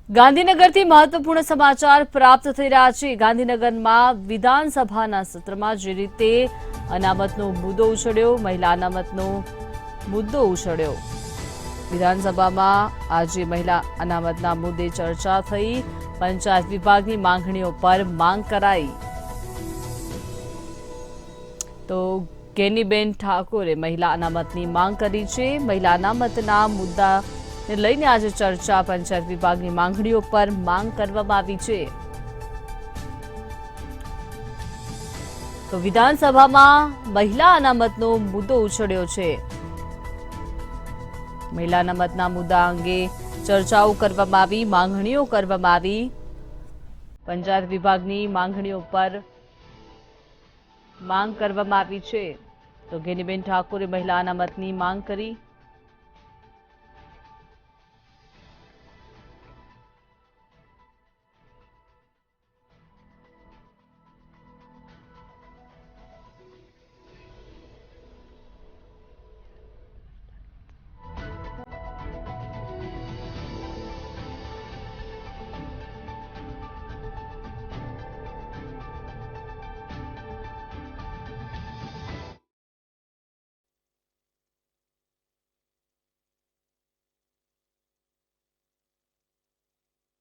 ગાંધીનગરથી મહત્વપૂર્ણ સમાચાર પ્રાપ્ત થઈ રહ્યા છે। ગાંધીનગરમાં વિધાનસભાના સત્રમાં જે રીતે અનામતનો મુદ્દો ઉછળ્યો, મહિલા અનામતનો મુદ્દો ઉછળ્યો। વિધાનસભામાં આજે મહિલા અનામતના મુદ્દે ચર્ચા થઈ। પંચાયત વિભાગની માંગણીઓ પર માંગ કરાઈ। તો ગેનીબેન ઠાકોરે મહિલા અનામતની માંગ કરી છે। મહિલા અનામતના મુદ્દા ને લઈને આજે ચર્ચા પંચાયત વિભાગની માંગણીઓ પર માંગ કરવામાં આવી છે। તો વિધાનસભામાં મહિલા અનામતનો મુદ્દો ઉછળ્યો છે। મહિલા અનામતના મુદ્દા અંગે ચર્ચાઓ કરવામાં આવી, માંગણીઓ કરવામાં આવી। પંચાયત વિભાગની માંગણીઓ પર માંગ કરવામાં આવી છે। તો ગેનીબેન ઠાકોરે મહિલા અનામતની માંગ કરી।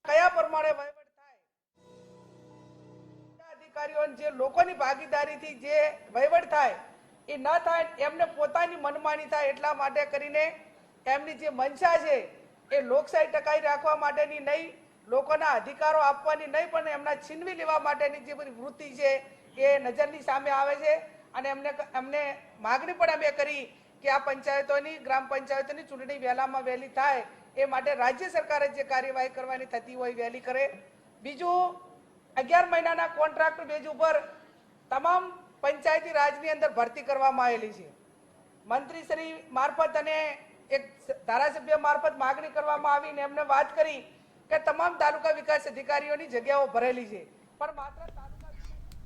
કયા પ્રમાણે વહીવટ થાય, અધિકારીઓ જે લોકોની ભાગીદારીથી જે વહીવટ થાય એ ન થાય, એમને પોતાની મનમાની થાય, એટલા માટે કરીને એમની જે મંશા છે એ લોકશાહી ટકાઈ રાખવા માટેની નહીં, લોકોના અધિકારો આપવાની નહીં, પણ એમના છીનવી લેવા માટેની જે બધી વૃત્તિ છે એ નજરની સામે આવે છે। અને એમને માગણી પણ અમે કરી કે આ પંચાયતોની, ગ્રામ પંચાયતોની ચૂંટણી વહેલામાં વહેલી થાય એ માટે રાજ્ય સરકારે જે કાર્યવાહી કરવાની થતી હોય વહેલી કરે। બીજું, 11 મહિનાના કોન્ટ્રાક્ટ બેઝ ઉપર તમામ પંચાયતી રાજની અંદર ભરતી કરવામાં આવેલી છે। મંત્રીશ્રી મારફત અને એક ધારાસભ્ય મારફત માગણી કરવામાં આવીને એમને વાત કરી કે તમામ તાલુકા વિકાસ અધિકારીઓની જગ્યાઓ ભરેલી છે, પણ માત્ર